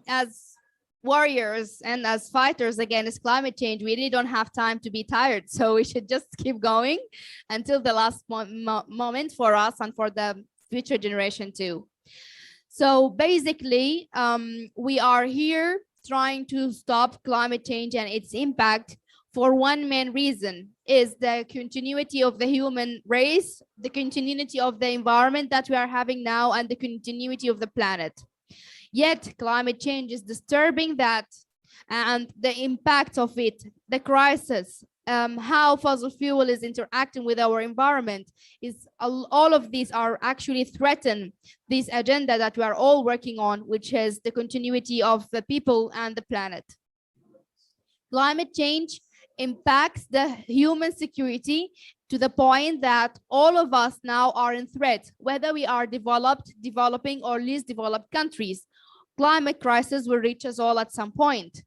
as warriors and as fighters against climate change, we really don't have time to be tired. So we should just keep going until the last moment for us and for the future generation too. So basically, we are here trying to stop climate change and its impact for one main reason, is the continuity of the human race, the continuity of the environment that we are having now, and the continuity of the planet. Yet climate change is disturbing that, and the impact of it, the crisis, how fossil fuel is interacting with our environment, is all of these are actually threaten this agenda that we are all working on, which is the continuity of the people and the planet. Climate change impacts the human security to the point that all of us now are in threat, whether we are developed, developing, or least developed countries. Climate crisis will reach us all at some point.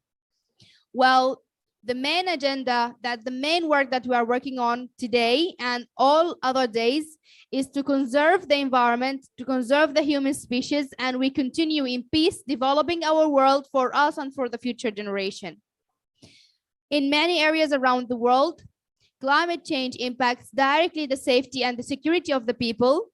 Well, the main agenda, the main work that we are working on today and all other days is to conserve the environment, to conserve the human species, and we continue in peace developing our world for us and for the future generation. In many areas around the world, climate change impacts directly the safety and the security of the people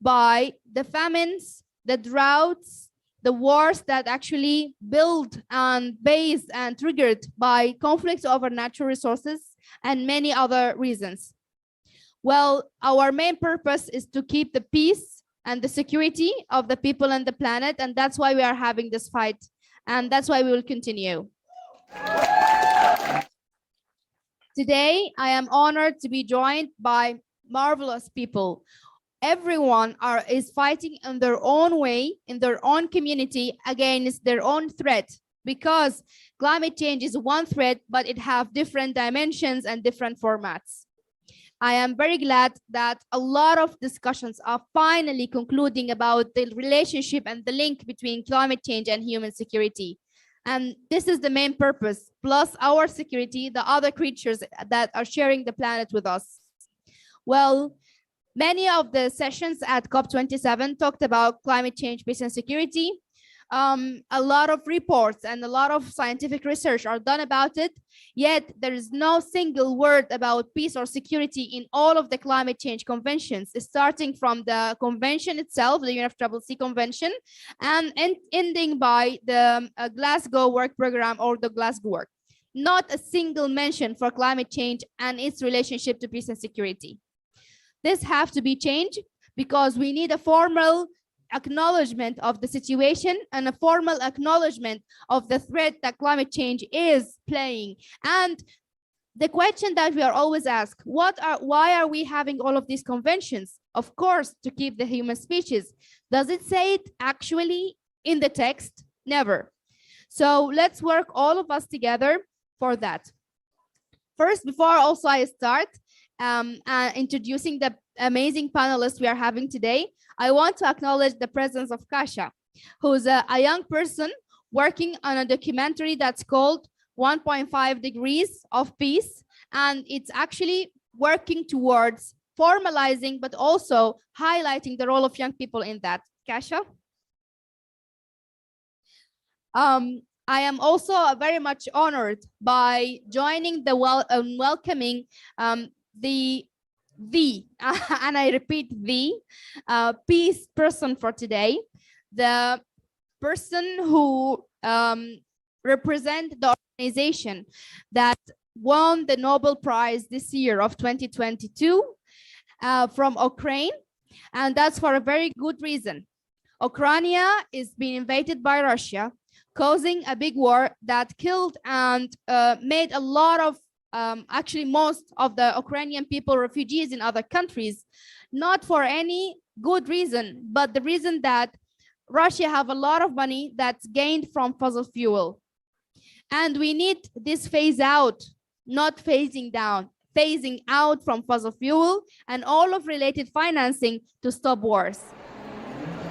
by the famines, the droughts, the wars that actually build and based and triggered by conflicts over natural resources and many other reasons. Well, our main purpose is to keep the peace and the security of the people and the planet, and that's why we are having this fight, and that's why we will continue. Today, I am honored to be joined by marvelous people. Everyone is fighting in their own way, in their own community, against their own threat, because climate change is one threat, but it has different dimensions and different formats. I am very glad that a lot of discussions are finally concluding about the relationship and the link between climate change and human security. And this is the main purpose, plus our security, the other creatures that are sharing the planet with us. Well, many of the sessions at COP27 talked about climate change, peace, and security. A lot of reports and a lot of scientific research are done about it, yet there is no single word about peace or security in all of the climate change conventions, starting from the convention itself, the UNFCCC convention, and ending by the Glasgow work program or the Glasgow work. Not a single mention for climate change and its relationship to peace and security. This has to be changed because we need a formal acknowledgement of the situation and a formal acknowledgement of the threat that climate change is playing. And the question that we are always asked, why are we having all of these conventions? Of course, to keep the human species. Does it say it actually in the text? Never. So let's work all of us together for that. First, before also I start introducing the amazing panelists we are having today, I want to acknowledge the presence of Kasia, who's a young person working on a documentary that's called 1.5 Degrees of Peace, and it's actually working towards formalizing but also highlighting the role of young people in that. Kasia? I am also very much honored by joining the welcoming and I repeat the peace person for today, the person who represents the organization that won the Nobel Prize this year of 2022 from Ukraine, and that's for a very good reason. Ukraine is being invaded by Russia, causing a big war that killed and made a lot of actually most of the Ukrainian people refugees in other countries, not for any good reason, but the reason that Russia have a lot of money that's gained from fossil fuel. And we need this phase out, not phasing down, phasing out from fossil fuel and all of related financing to stop wars.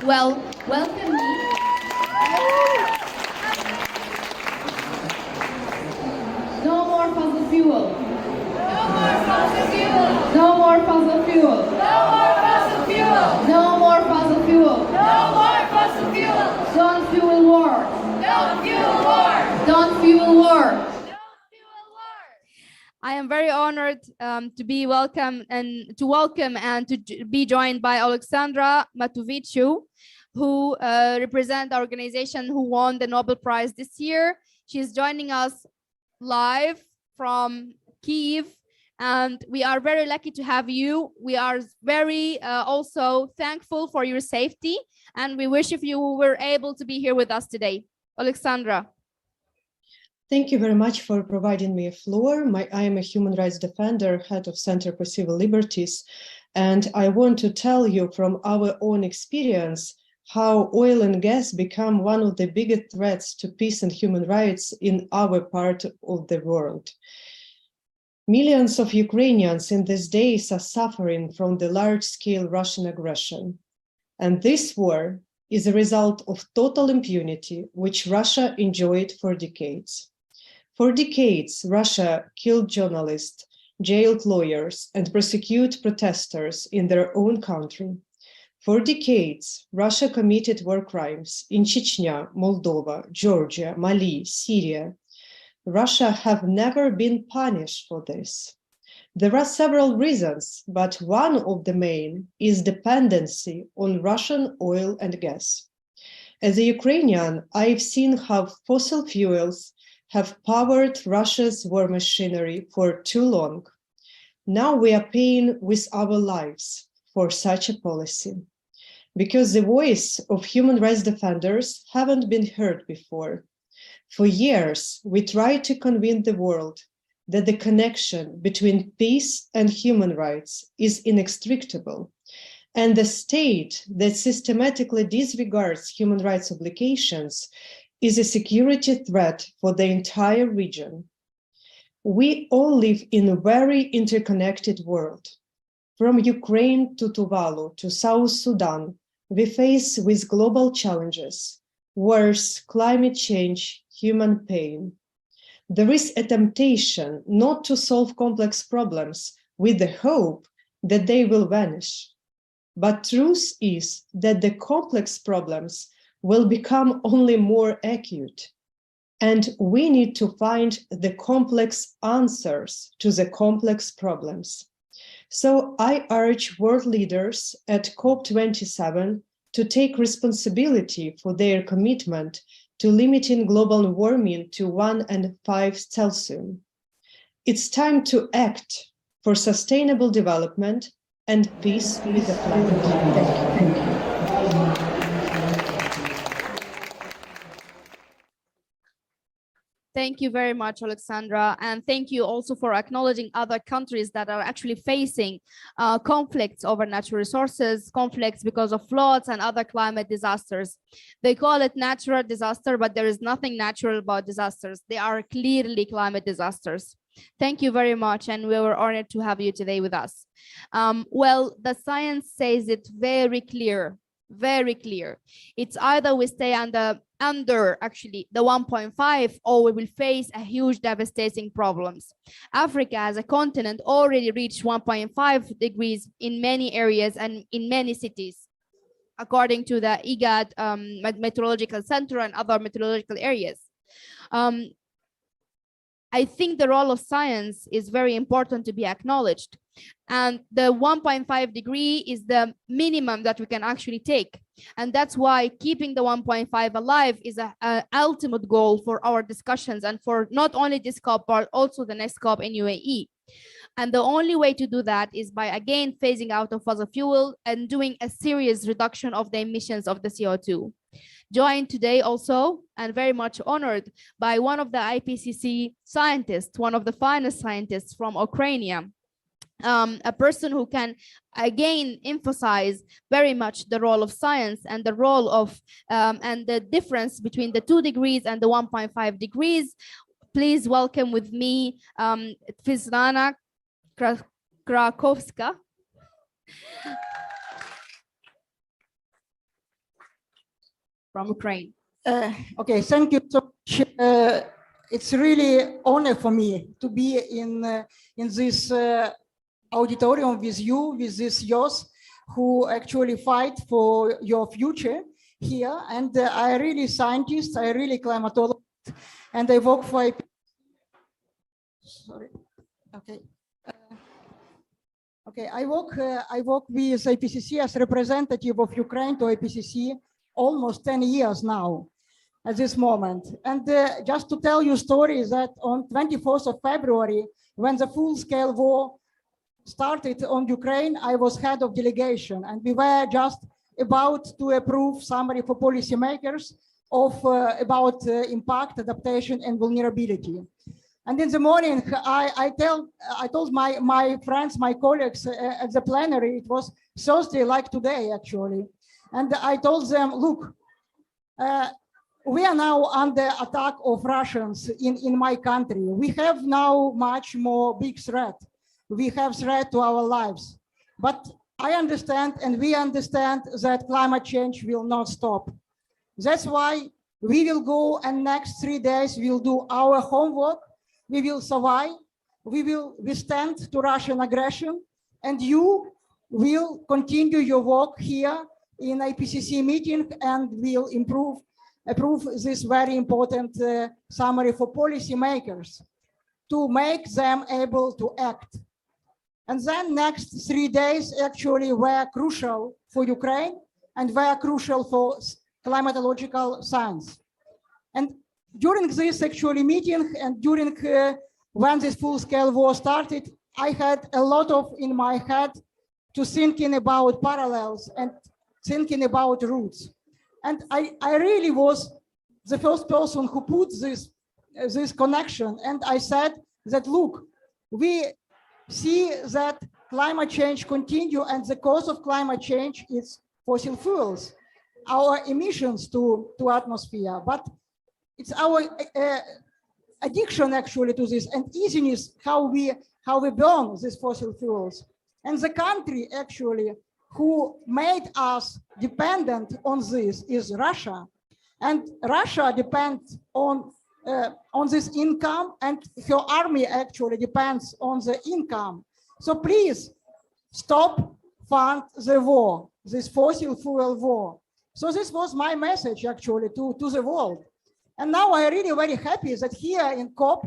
Well, welcome me. No more fossil fuel. No more fossil fuel. No more fossil fuel. No more fossil fuel. No more fossil fuel. No more fossil fuel. Don't fuel wars. Don't fuel war. Don't fuel war. I am very honored to be welcome and to be joined by Oleksandra Matviichuk, who represent the organization who won the Nobel Prize this year. She's joining us live from Kyiv, and we are very lucky to have you. We are very also thankful for your safety, and we wish if you were able to be here with us today. Oleksandra. Thank you very much for providing me a floor. I am a human rights defender, head of Center for Civil Liberties, and I want to tell you from our own experience how oil and gas become one of the biggest threats to peace and human rights in our part of the world. Millions of Ukrainians in these days are suffering from the large-scale Russian aggression, and this war is a result of total impunity, which Russia enjoyed for decades. For decades, Russia killed journalists, jailed lawyers, and persecuted protesters in their own country. For decades, Russia committed war crimes in Chechnya, Moldova, Georgia, Mali, Syria. Russia have never been punished for this. There are several reasons, but one of the main is dependency on Russian oil and gas. As a Ukrainian, I've seen how fossil fuels have powered Russia's war machinery for too long. Now we are paying with our lives for such a policy, because the voice of human rights defenders haven't been heard before. For years, we tried to convince the world that the connection between peace and human rights is inextricable, and the state that systematically disregards human rights obligations is a security threat for the entire region. We all live in a very interconnected world. From Ukraine to Tuvalu to South Sudan, we face with global challenges, wars, climate change, human pain. There is a temptation not to solve complex problems with the hope that they will vanish. But truth is that the complex problems will become only more acute, and we need to find the complex answers to the complex problems. So I urge world leaders at COP27 to take responsibility for their commitment to limiting global warming to 1.5 Celsius. It's time to act for sustainable development and peace with the planet. Thank you. Thank you very much, Oleksandra, and thank you also for acknowledging other countries that are actually facing conflicts over natural resources, conflicts because of floods and other climate disasters. They call it natural disaster, but there is nothing natural about disasters. They are clearly climate disasters. Thank you very much, and we were honored to have you today with us. Well, the science says it very clear. It's either we stay under actually the 1.5, or we will face a huge devastating problems. Africa as a continent already reached 1.5 degrees in many areas and in many cities, according to the IGAD Meteorological Center and other meteorological areas. I think the role of science is very important to be acknowledged. And the 1.5 degree is the minimum that we can actually take. And that's why keeping the 1.5 alive is an ultimate goal for our discussions and for not only this COP, but also the next COP in UAE. And the only way to do that is by, again, phasing out of fossil fuel and doing a serious reduction of the emissions of the CO2. Joined today also, and very much honored, by one of the IPCC scientists, one of the finest scientists from Ukraine, a person who can again emphasize very much the role of science and the role of and the difference between the 2 degrees and the 1.5 degrees. Please welcome with me Svitlana Krakovska. From Ukraine. Okay, thank you so much. It's really honor for me to be in this auditorium with you, with these youth who actually fight for your future here, and I really scientist, I really climatologist, and I work for sorry, okay. Okay, I work with IPCC as representative of Ukraine to IPCC almost 10 years now at this moment. And just to tell you stories that on 24th of February, when the full-scale war started on Ukraine, I was head of delegation, and we were just about to approve summary for policymakers of about impact, adaptation, and vulnerability. And in the morning, I told my friends, my colleagues at the plenary, it was Thursday like today, actually. And I told them, look, we are now under attack of Russians in my country. We have now much more big threat. We have threat to our lives. But I understand, and we understand, that climate change will not stop. That's why we will go, and next 3 days we'll do our homework. We will survive, we will withstand to Russian aggression, and you will continue your work here in IPCC meeting, and will approve this very important summary for policymakers to make them able to act. And then next 3 days actually were crucial for Ukraine and were crucial for climatological science. And during this actually meeting, and during when this full-scale war started, I had a lot of in my head to thinking about parallels and thinking about roots. And I really was the first person who put this connection. And I said that, look, we see that climate change continue, and the cause of climate change is fossil fuels, our emissions to atmosphere. But it's our addiction actually to this, and easiness how we burn these fossil fuels. And the country actually who made us dependent on this is Russia. And Russia depends on this income, and her army actually depends on the income. So please stop fund the war, this fossil fuel war. So this was my message actually to the world. And now I'm really very happy that here in COP,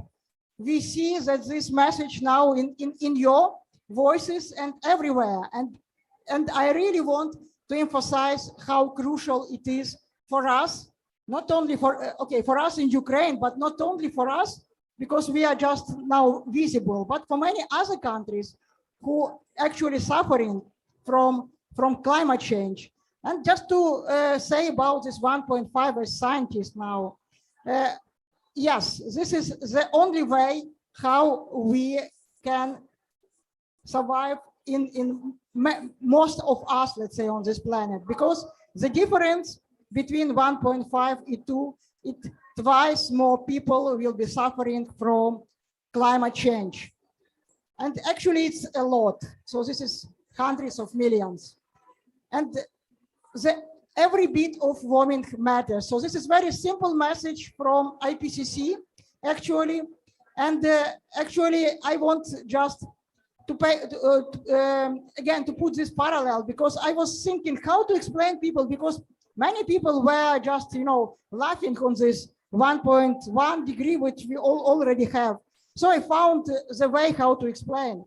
we see that this message now in your voices and everywhere. And I really want to emphasize how crucial it is for us, not only for us in Ukraine, but not only for us, because we are just now visible, but for many other countries who actually suffering from climate change. And just to say about this 1.5 as scientists now, yes, this is the only way how we can survive in most of us, let's say, on this planet, because the difference between 1.5 and 2, twice more people will be suffering from climate change. And actually it's a lot. So this is hundreds of millions. And every bit of warming matters. So this is very simple message from IPCC, actually. And actually, I want just to again, to put this parallel, because I was thinking how to explain people, because many people were just, laughing on this 1.1 degree, which we all already have. So I found the way how to explain.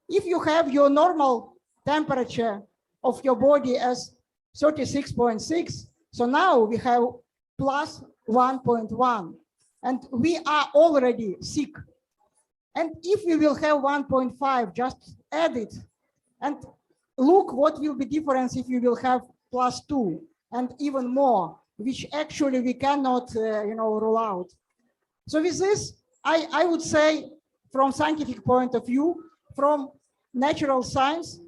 If you have your normal temperature of your body as 36.6, so now we have plus 1.1, and we are already sick. And if we will have 1.5, just add it, and look what will be difference if you will have plus 2 and even more, which actually we cannot rule out. So with this, I would say, from scientific point of view, from natural science,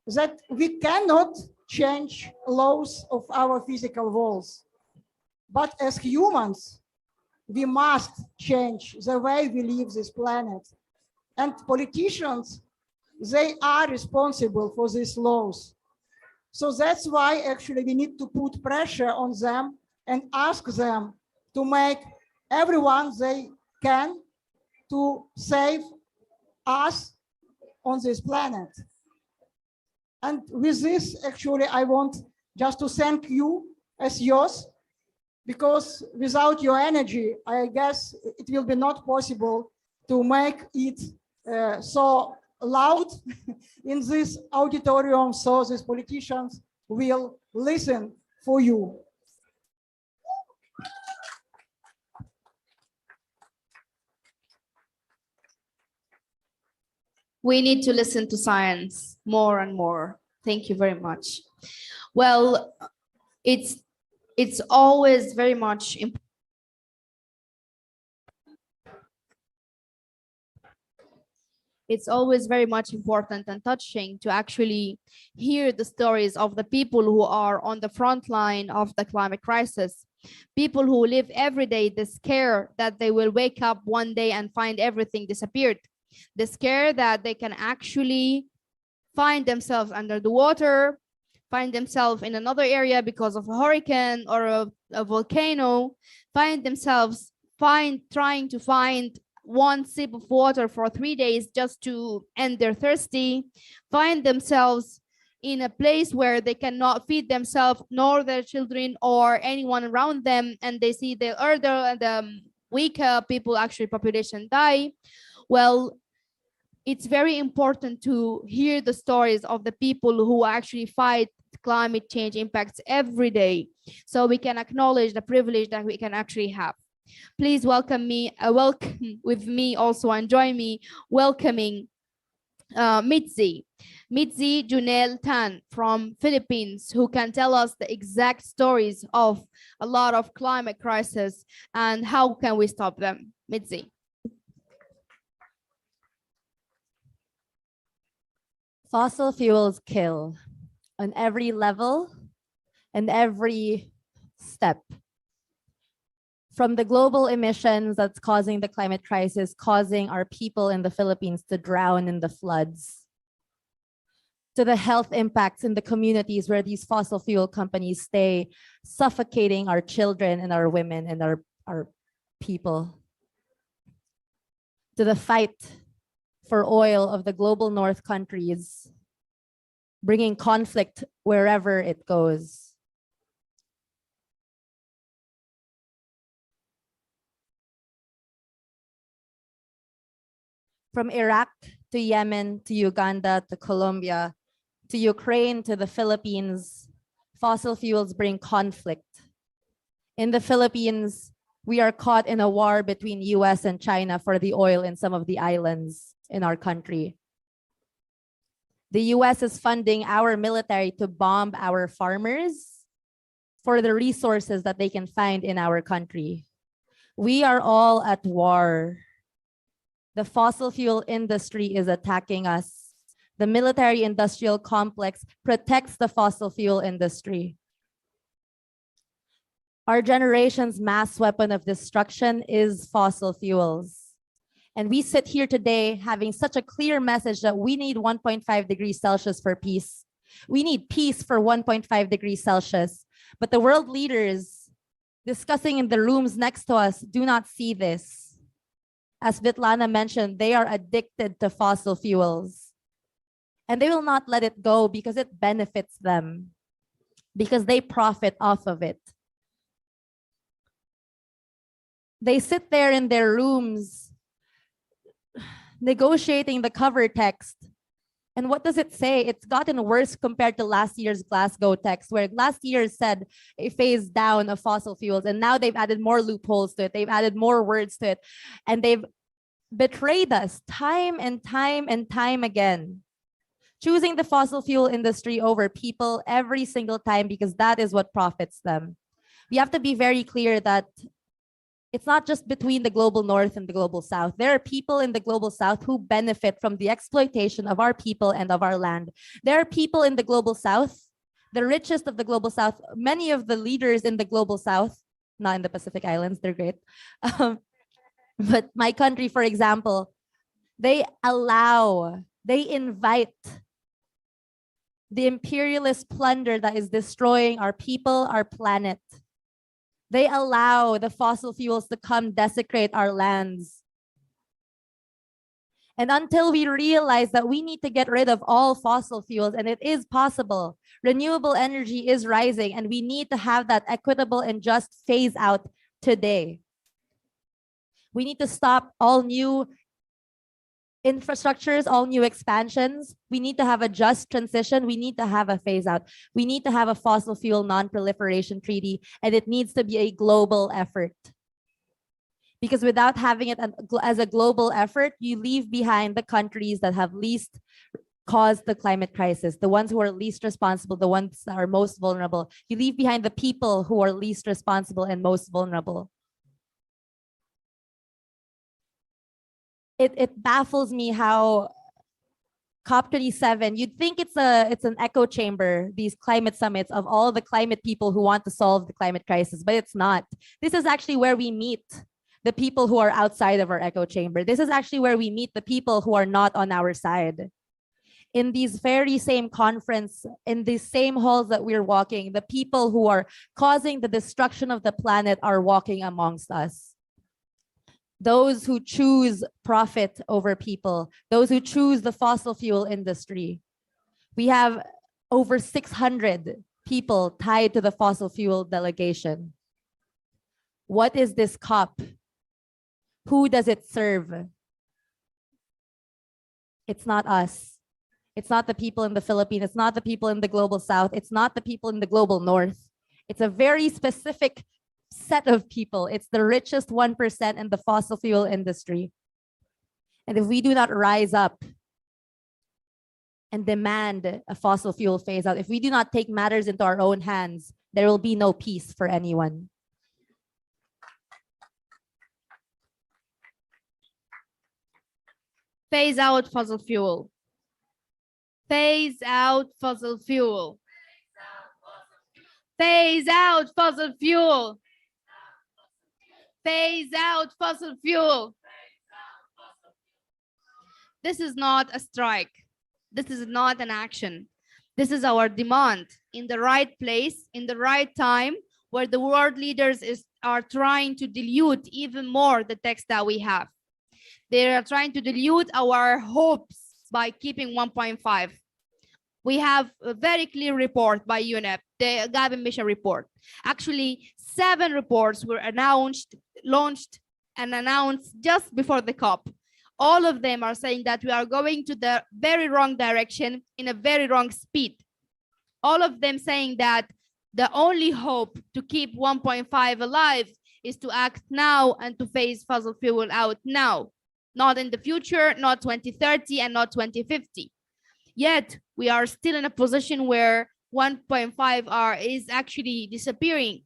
that we cannot change laws of our physical walls. But as humans, we must change the way we live this planet. And politicians, they are responsible for these laws. So that's why actually we need to put pressure on them and ask them to make everyone they can to save us on this planet. And with this, actually, I want just to thank you as yours, because without your energy, I guess it will be not possible to make it so loud in this auditorium, so these politicians will listen for you. We need to listen to science more and more. Thank you very much. Well, it's always very much important. It's always very much important and touching to actually hear the stories of the people who are on the front line of the climate crisis. People who live every day the scare that they will wake up one day and find everything disappeared. The scare that they can actually find themselves under the water, find themselves in another area because of a hurricane or a volcano, find themselves trying to find one sip of water for 3 days just to end their thirsty, find themselves in a place where they cannot feed themselves nor their children or anyone around them, and they see the elder and the weaker people, actually population die. Well, it's very important to hear the stories of the people who actually fight climate change impacts every day, so we can acknowledge the privilege that we can actually have. Please welcome with me also and join me welcoming Mitzi Jonelle Tan from Philippines, who can tell us the exact stories of a lot of climate crisis and how can we stop them. Mitzi. Fossil fuels kill on every level and every step. From the global emissions that's causing the climate crisis, causing our people in the Philippines to drown in the floods, to the health impacts in the communities where these fossil fuel companies stay, suffocating our children and our women and our people, to the fight for oil of the global north countries, bringing conflict wherever it goes. From Iraq to Yemen to Uganda to Colombia to Ukraine to the Philippines, fossil fuels bring conflict. In the Philippines, we are caught in a war between US and China for the oil in some of the islands in our country. The US is funding our military to bomb our farmers for the resources that they can find in our country. We are all at war. The fossil fuel industry is attacking us. The military industrial complex protects the fossil fuel industry. Our generation's mass weapon of destruction is fossil fuels. And we sit here today having such a clear message that we need 1.5 degrees Celsius for peace. We need peace for 1.5 degrees Celsius. But the world leaders discussing in the rooms next to us do not see this. As Svitlana mentioned, they are addicted to fossil fuels. And they will not let it go because it benefits them, because they profit off of it. They sit there in their rooms negotiating the cover text. And what does it say? It's gotten worse compared to last year's Glasgow text, where last year said a phase down of fossil fuels. And now they've added more loopholes to it. They've added more words to it. And they've betrayed us time and time and time again, choosing the fossil fuel industry over people every single time because that is what profits them. We have to be very clear that it's not just between the global north and the global south. There are people in the global south who benefit from the exploitation of our people and of our land. There are people in the global south, the richest of the global south, many of the leaders in the global south, not in the Pacific Islands, they're great. But my country, for example, they invite the imperialist plunder that is destroying our people, our planet. They allow the fossil fuels to come desecrate our lands. And until we realize that we need to get rid of all fossil fuels, and it is possible, renewable energy is rising, and we need to have that equitable and just phase out today. We need to stop all new infrastructures, all new expansions. We need to have a just transition. We need to have a phase out. We need to have a fossil fuel non-proliferation treaty, and it needs to be a global effort. Because without having it as a global effort, you leave behind the countries that have least caused the climate crisis, the ones who are least responsible, the ones that are most vulnerable. You leave behind the people who are least responsible and most vulnerable. It baffles me how COP27, you'd think it's an echo chamber, these climate summits of all the climate people who want to solve the climate crisis, but it's not. This is actually where we meet the people who are outside of our echo chamber. This is actually where we meet the people who are not on our side. In these very same conference, in these same halls that we're walking, the people who are causing the destruction of the planet are walking amongst us. Those who choose profit over people, those who choose the fossil fuel industry. We have over 600 people tied to the fossil fuel delegation. What is this COP? Who does it serve? It's not us. It's not the people in the Philippines. It's not the people in the global south. It's not the people in the global north. It's a very specific set of people. It's the richest 1% in the fossil fuel industry. And if we do not rise up and demand a fossil fuel phase out, if we do not take matters into our own hands, there will be no peace for anyone. Phase out fossil fuel. Phase out fossil fuel. Phase out fossil fuel. Phase out fossil fuel. This is not a strike. This is not an action. This is our demand in the right place, in the right time, where the world leaders are trying to dilute even more the text that we have. They are trying to dilute our hopes by keeping 1.5. We have a very clear report by UNEP, the Gavin Mission report. Actually, 7 reports were launched and announced just before the COP. All of them are saying that we are going to the very wrong direction in a very wrong speed. All of them saying that the only hope to keep 1.5 alive is to act now and to phase fossil fuel out now. Not in the future, not 2030 and not 2050. Yet we are still in a position where 1.5 is actually disappearing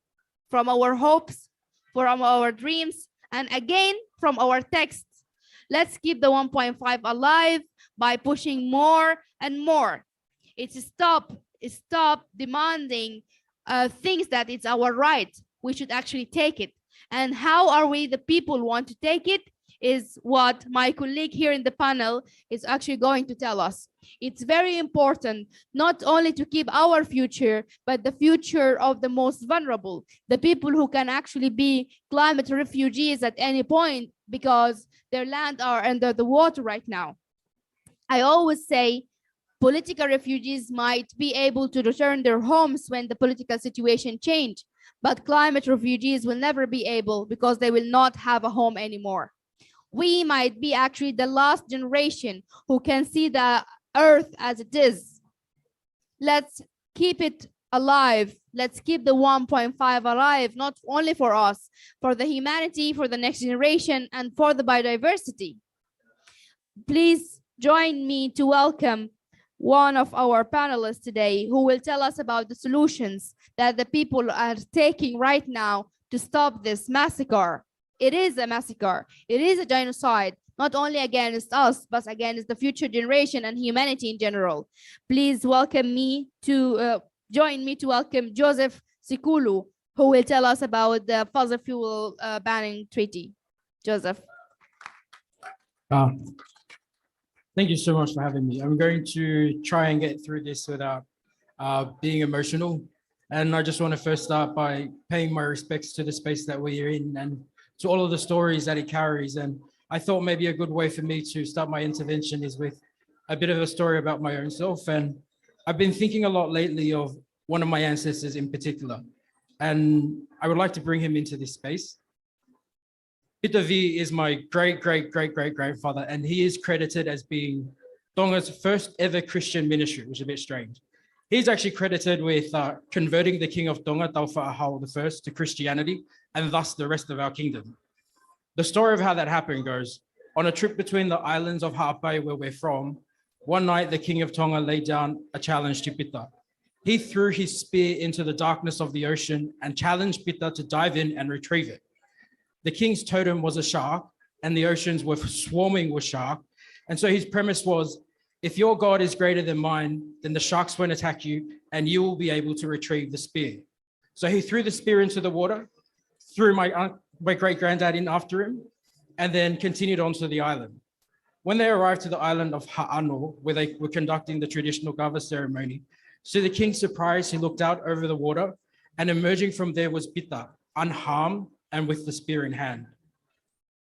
from our hopes, from our dreams, and again from our texts. Let's keep the 1.5 alive by pushing more and more. It's stop demanding things that it's our right. We should actually take it. And how are we the people who want to take it is what my colleague here in the panel is actually going to tell us. It's very important not only to keep our future, but the future of the most vulnerable, the people who can actually be climate refugees at any point because their land are under the water right now. I always say political refugees might be able to return their homes when the political situation change, but climate refugees will never be able because they will not have a home anymore. We might be actually the last generation who can see the earth as it is. Let's keep it alive. Let's keep the 1.5 alive, not only for us, for the humanity, for the next generation, and for the biodiversity. Please join me to welcome one of our panelists today who will tell us about the solutions that the people are taking right now to stop this massacre. It is a massacre. It is a genocide, not only against us, but against the future generation and humanity in general. Please welcome me to join me to welcome Joseph Sikulu, who will tell us about the fossil fuel banning treaty. Joseph. Thank you so much for having me. I'm going to try and get through this without being emotional. And I just want to first start by paying my respects to the space that we are in and to all of the stories that it carries. And I thought maybe a good way for me to start my intervention is with a bit of a story about my own self. And I've been thinking a lot lately of one of my ancestors in particular, and I would like to bring him into this space. Peter V is my great-great-great-great-grandfather, and he is credited as being Tonga's first ever Christian ministry, which is a bit strange. He's actually credited with converting the king of Tonga, Taufa'ahau I, to Christianity, and thus the rest of our kingdom. The story of how that happened goes, on a trip between the islands of Ha'apai, where we're from, one night the king of Tonga laid down a challenge to Pita. He threw his spear into the darkness of the ocean and challenged Pita to dive in and retrieve it. The king's totem was a shark, and the oceans were swarming with sharks. And so his premise was, if your God is greater than mine, then the sharks won't attack you and you will be able to retrieve the spear. So he threw the spear into the water, threw my great-granddad in after him, and then continued on to the island. When they arrived to the island of Ha'ano, where they were conducting the traditional Gava ceremony, to the king's surprise, he looked out over the water, and emerging from there was Pita, unharmed and with the spear in hand.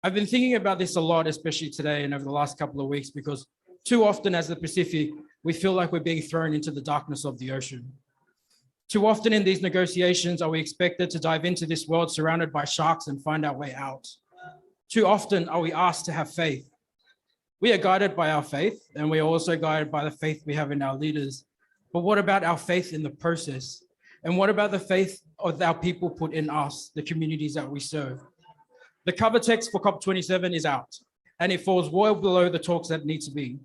I've been thinking about this a lot, especially today and over the last couple of weeks, because too often as the Pacific, we feel like we're being thrown into the darkness of the ocean. Too often in these negotiations are we expected to dive into this world surrounded by sharks and find our way out. Too often are we asked to have faith. We are guided by our faith, and we are also guided by the faith we have in our leaders. But what about our faith in the process? And what about the faith of our people put in us, the communities that we serve? The cover text for COP27 is out, and it falls well below the talks that need to be.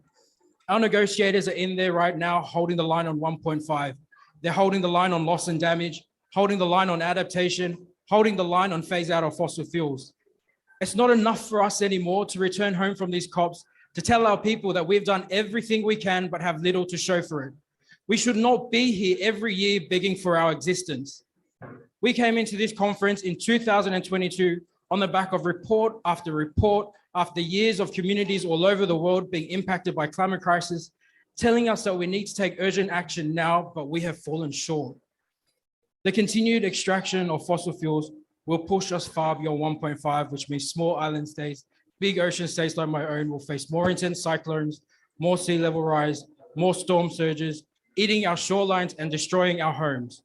Our negotiators are in there right now holding the line on 1.5. They're holding the line on loss and damage, holding the line on adaptation, holding the line on phase out of fossil fuels. It's not enough for us anymore to return home from these COPs to tell our people that we've done everything we can but have little to show for it. We should not be here every year begging for our existence. We came into this conference in 2022 on the back of report after years of communities all over the world being impacted by climate crisis, telling us that we need to take urgent action now, but we have fallen short. The continued extraction of fossil fuels will push us far beyond 1.5, which means small island states, big ocean states like my own will face more intense cyclones, more sea level rise, more storm surges, eating our shorelines and destroying our homes.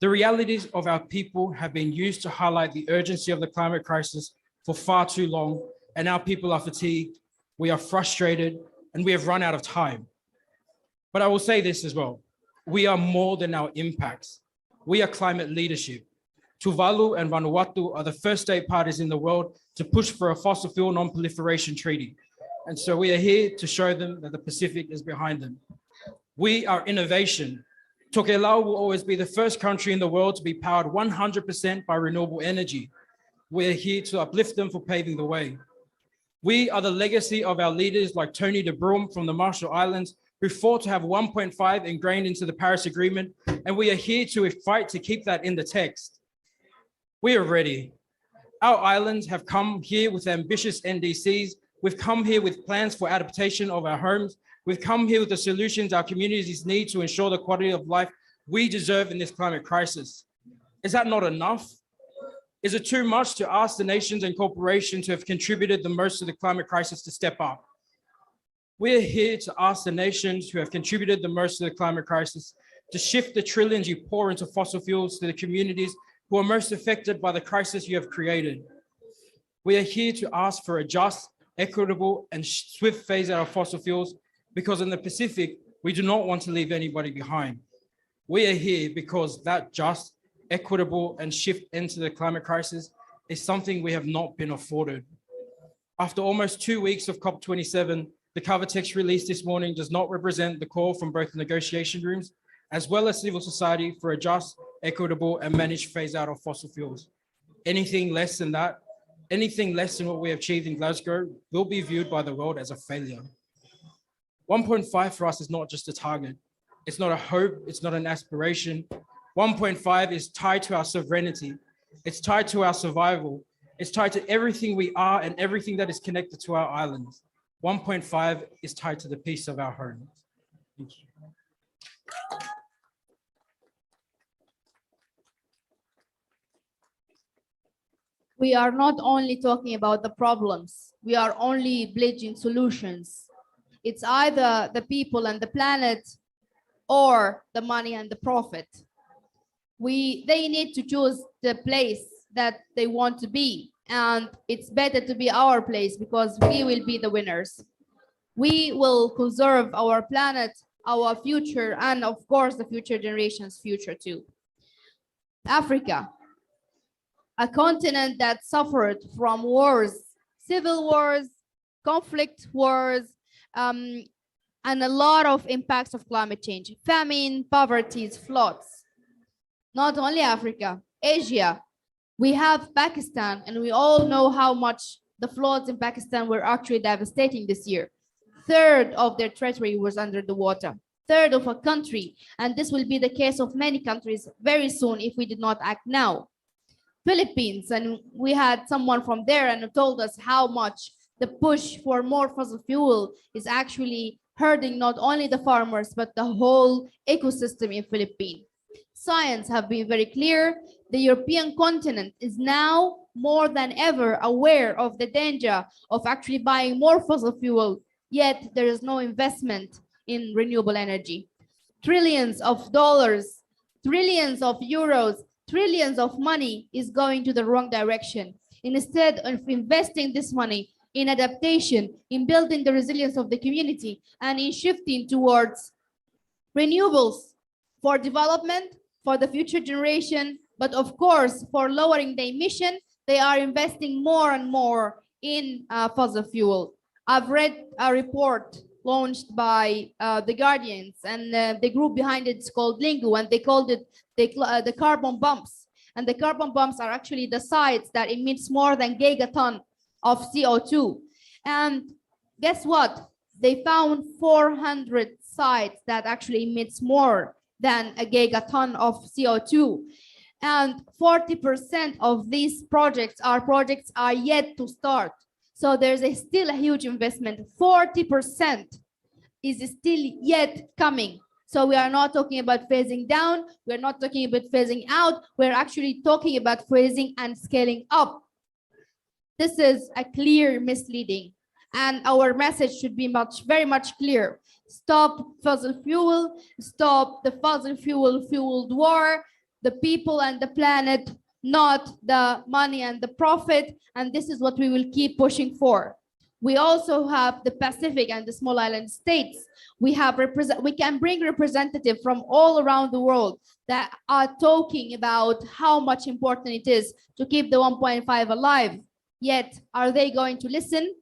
The realities of our people have been used to highlight the urgency of the climate crisis for far too long, and our people are fatigued, we are frustrated, and we have run out of time. But I will say this as well, we are more than our impacts. We are climate leadership. Tuvalu and Vanuatu are the first state parties in the world to push for a fossil fuel non-proliferation treaty. And so we are here to show them that the Pacific is behind them. We are innovation. Tokelau will always be the first country in the world to be powered 100% by renewable energy. We're here to uplift them for paving the way. We are the legacy of our leaders like Tony de Broom from the Marshall Islands, who fought to have 1.5 ingrained into the Paris Agreement, and we are here to fight to keep that in the text. We are ready. Our islands have come here with ambitious NDCs. We've come here with plans for adaptation of our homes. We've come here with the solutions our communities need to ensure the quality of life we deserve in this climate crisis. Is that not enough? Is it too much to ask the nations and corporations who have contributed the most to the climate crisis to step up? We're here to ask the nations who have contributed the most to the climate crisis to shift the trillions you pour into fossil fuels to the communities who are most affected by the crisis you have created. We are here to ask for a just, equitable, and swift phase out of fossil fuels, because in the Pacific, we do not want to leave anybody behind. We are here because that just, equitable, and shift into the climate crisis is something we have not been afforded. After almost 2 weeks of COP27, the cover text released this morning does not represent the call from both the negotiation rooms as well as civil society for a just, equitable, and managed phase out of fossil fuels. Anything less than that, anything less than what we achieved in Glasgow will be viewed by the world as a failure. 1.5 for us is not just a target. It's not a hope, it's not an aspiration. 1.5 is tied to our sovereignty. It's tied to our survival. It's tied to everything we are and everything that is connected to our islands. 1.5 is tied to the peace of our homes. Thank you. We are not only talking about the problems, we are only bridging solutions. It's either the people and the planet or the money and the profit. They need to choose the place that they want to be, and it's better to be our place because we will be the winners. We will conserve our planet, our future, and of course the future generations' future too. Africa, a continent that suffered from wars, civil wars, conflict wars, and a lot of impacts of climate change, famine, poverty, floods. Not only Africa, Asia. We have Pakistan, and we all know how much the floods in Pakistan were actually devastating this year. Third of their territory was under the water, third of a country, and this will be the case of many countries very soon if we did not act now. Philippines, and we had someone from there and told us how much the push for more fossil fuel is actually hurting not only the farmers, but the whole ecosystem in Philippines. Science have been very clear. The European continent is now more than ever aware of the danger of actually buying more fossil fuel, yet there is no investment in renewable energy. Trillions of dollars, trillions of euros, trillions of money is going to the wrong direction. Instead of investing this money in adaptation, in building the resilience of the community, and in shifting towards renewables for development, for the future generation, but of course, for lowering the emission, they are investing more and more in fossil fuel. I've read a report launched by the Guardians, and the group behind it is called Lingu, and they called it the carbon bumps. And the carbon bumps are actually the sites that emits more than gigaton of CO2. And guess what? They found 400 sites that actually emits more than a gigaton of CO2. And 40% of these projects are yet to start. So there's still a huge investment. 40% is still yet coming. So we are not talking about phasing down. We're not talking about phasing out. We're actually talking about phasing and scaling up. This is a clear misleading. And our message should be very much clear. Stop fossil fuel, stop the fossil fueled war, the people and the planet, not the money and the profit. And this is what we will keep pushing for. We also have the Pacific and the small island states. We can bring representatives from all around the world that are talking about how much important it is to keep the 1.5 alive. Yet, are they going to listen?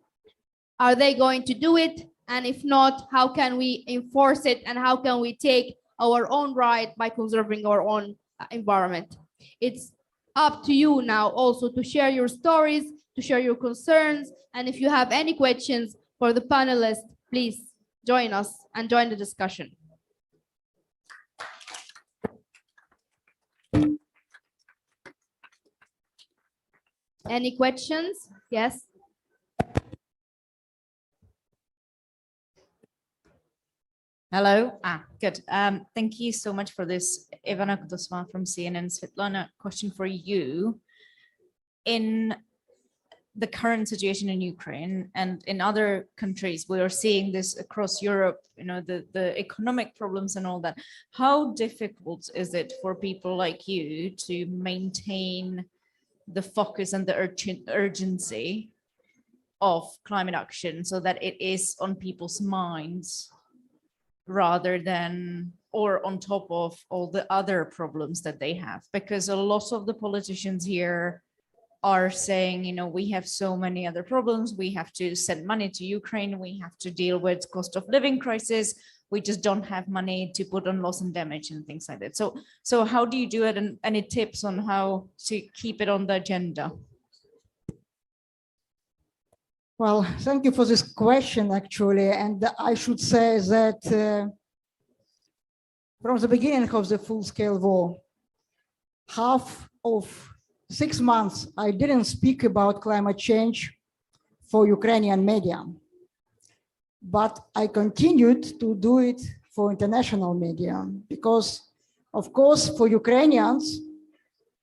Are they going to do it? And if not, how can we enforce it? And how can we take our own right by conserving our own environment? It's up to you now also to share your stories, to share your concerns. And if you have any questions for the panelists, please join us and join the discussion. Any questions? Yes. Hello. Good. Thank you so much for this. Ivana Journalist from CNN. Svitlana, question for you. In the current situation in Ukraine and in other countries, we are seeing this across Europe, you know, the economic problems and all that. How difficult is it for people like you to maintain the focus and the urgency of climate action so that it is on people's minds rather than or on top of all the other problems that they have? Because a lot of the politicians here are saying, you know, we have so many other problems. We have to send money to Ukraine. We have to deal with cost of living crisis. We just don't have money to put on loss and damage and things like that. So how do you do it? And any tips on how to keep it on the agenda? Well, thank you for this question, actually. And I should say that from the beginning of the full-scale war, half of 6 months, I didn't speak about climate change for Ukrainian media, but I continued to do it for international media because, of course, for Ukrainians,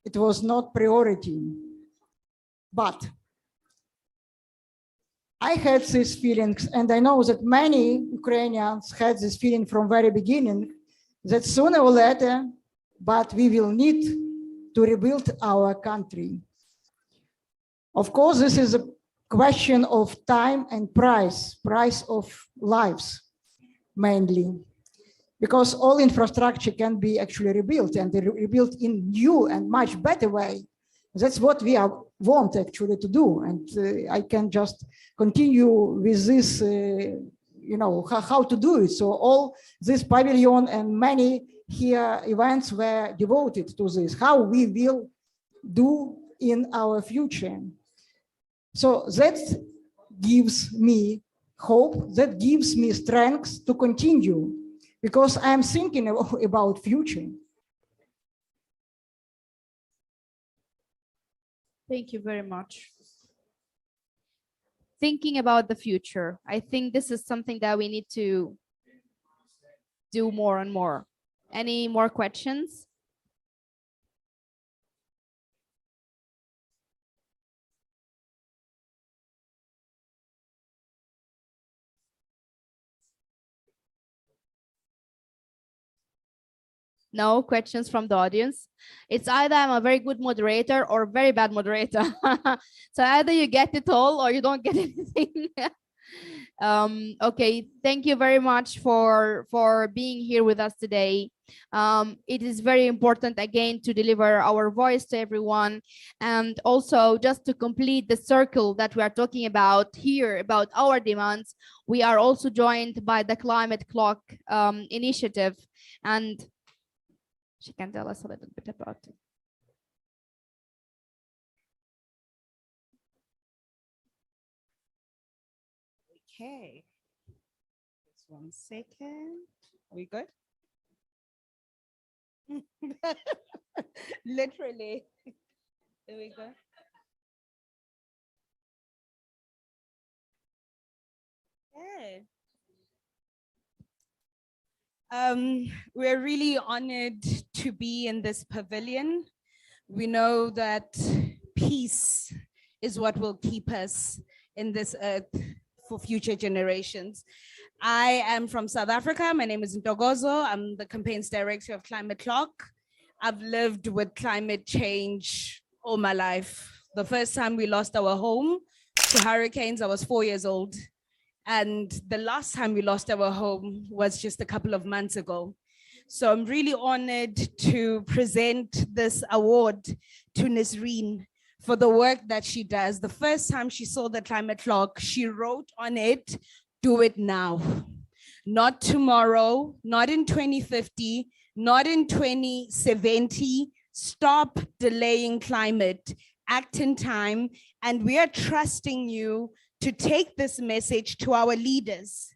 it was not priority. But I had these feelings, and I know that many Ukrainians had this feeling from very beginning, that sooner or later, but we will need to rebuild our country. Of course, this is a question of time and price of lives, mainly, because all infrastructure can be actually rebuilt and rebuilt in new and much better way. That's what we want actually to do. And I can just continue with this, how to do it. So all this pavilion and many here events were devoted to this, how we will do in our future. So that gives me hope, that gives me strength to continue, because I'm thinking about future. Thank you very much. Thinking about the future, I think this is something that we need to do more and more. Any more questions? No questions from the audience. It's either I'm a very good moderator or a very bad moderator. So either you get it all or you don't get anything. Okay, thank you very much for being here with us today. It is very important again to deliver our voice to everyone, and also just to complete the circle that we are talking about here about our demands. We are also joined by the Climate Clock initiative, and she can tell us a little bit about it. Okay, just 1 second. Are we good? Literally. There we go. Okay. We're really honored to be in this pavilion. We know that peace is what will keep us in this earth for future generations. I am from South Africa. My name is Nogozo. I'm the campaigns director of Climate Clock. I've lived with climate change all my life. The first time we lost our home to hurricanes, I was 4 years old. And the last time we lost our home was just a couple of months ago. So I'm really honored to present this award to Nisreen for the work that she does. The first time she saw the Climate Clock, she wrote on it, "Do it now. Not tomorrow, not in 2050, not in 2070. Stop delaying climate, act in time." And we are trusting you to take this message to our leaders,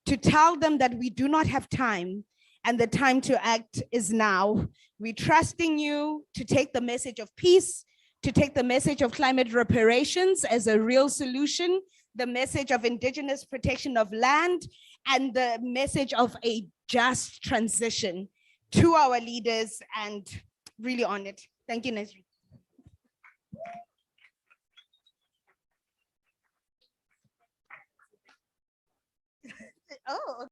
to tell them that we do not have time and the time to act is now. We're trusting you to take the message of peace, to take the message of climate reparations as a real solution, the message of indigenous protection of land, and the message of a just transition to our leaders, and really honored. Thank you, Nisreen. Oh.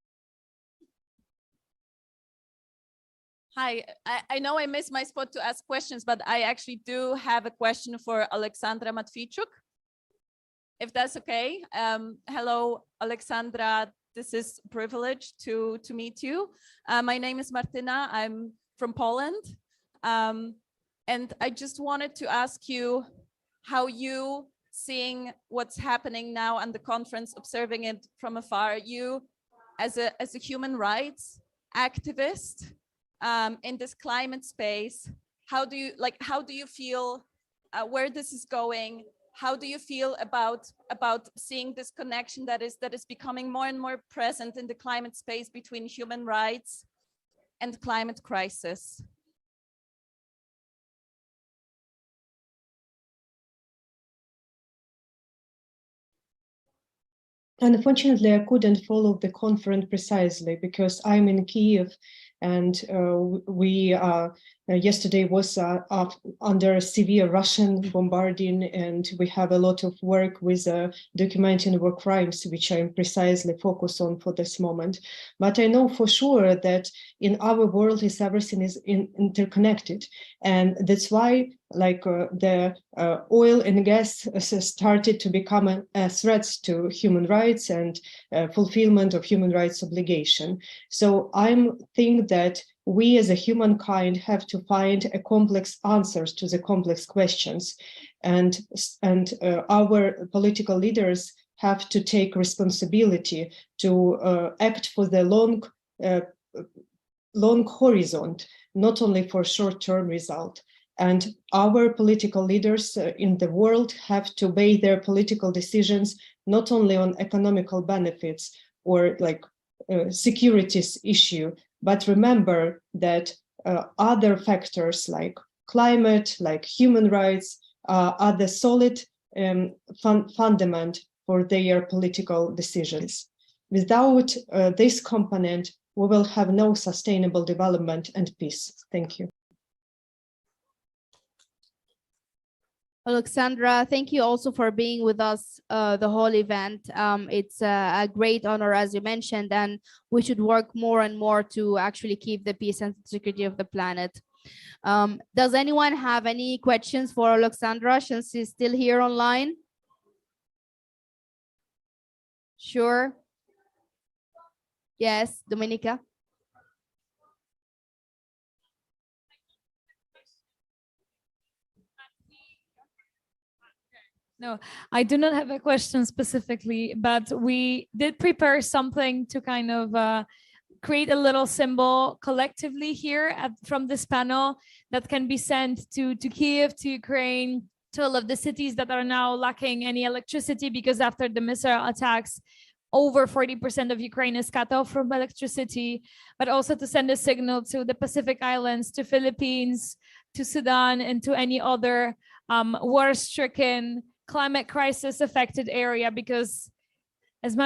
Hi, I know I missed my spot to ask questions, but I actually do have a question for Oleksandra Matviichuk, if that's okay. Hello, Oleksandra. This is a privilege to meet you. My name is Martyna. I'm from Poland. And I just wanted to ask you how you, seeing what's happening now on the conference, observing it from afar, you as a human rights activist in this climate space, how do you feel where this is going? How do you feel about seeing this connection that is becoming more and more present in the climate space between human rights and climate crisis? Unfortunately, I couldn't follow the conference precisely because I'm in Kyiv And we yesterday was under severe Russian bombarding, and we have a lot of work with documenting war crimes, which I'm precisely focused on for this moment. But I know for sure that in our world everything is interconnected, and that's why the oil and gas started to become a threat to human rights and fulfillment of human rights obligation. So I think that we as a humankind have to find a complex answers to the complex questions, and our political leaders have to take responsibility to act for the long horizon, not only for short-term result. And our political leaders in the world have to base their political decisions not only on economical benefits or securities issue, but remember that other factors like climate, like human rights, are the solid fundament for their political decisions. Without this component, we will have no sustainable development and peace. Thank you. Oleksandra, thank you also for being with us the whole event. It's a great honor, as you mentioned, and we should work more and more to actually keep the peace and security of the planet. Does anyone have any questions for Oleksandra since she's still here online? Sure. Yes, Dominika. No, I do not have a question specifically, but we did prepare something to kind of create a little symbol collectively here from this panel that can be sent to Kiev, to Ukraine, to all of the cities that are now lacking any electricity, because after the missile attacks, over 40% of Ukraine is cut off from electricity, but also to send a signal to the Pacific Islands, to Philippines, to Sudan, and to any other war-stricken, climate crisis affected area, because as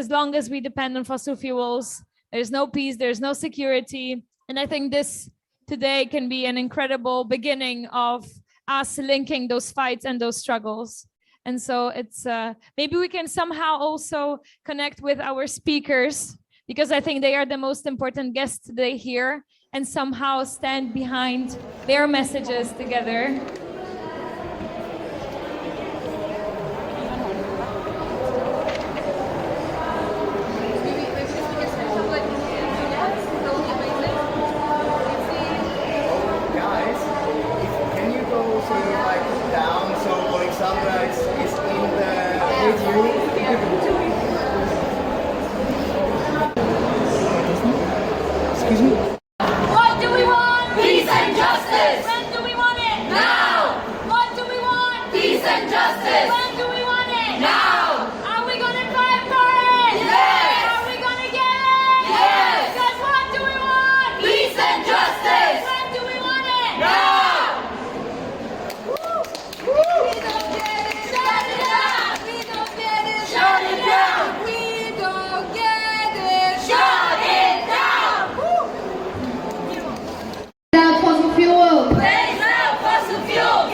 long as we depend on fossil fuels, there's no peace, there's no security. And I think this today can be an incredible beginning of us linking those fights and those struggles. And so it's maybe we can somehow also connect with our speakers, because I think they are the most important guests today here, and somehow stand behind their messages together. Excuse me? What do we want? Peace and justice. When do we want it? Now. What do we want? Peace and justice. When do we want it? Now. Are we going to fight for it? Yes. Are we going to get it? Yes. Because what do we want? Peace and justice. When do we want it? Now. We don't get it. Shut it down. We don't get it. Shut it down. We don't get it. Shut it down. Down fossil fuels. Phase out fossil fuels.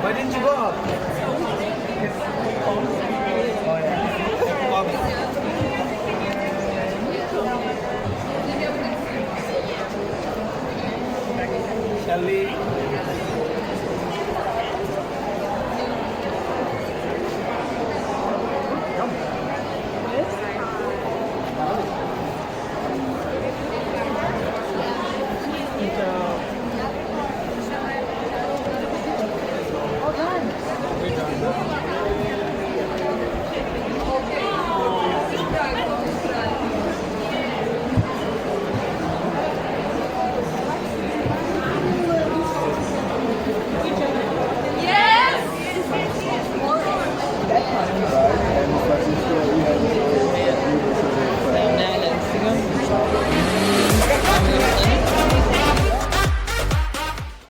Why didn't you go up? Shall we?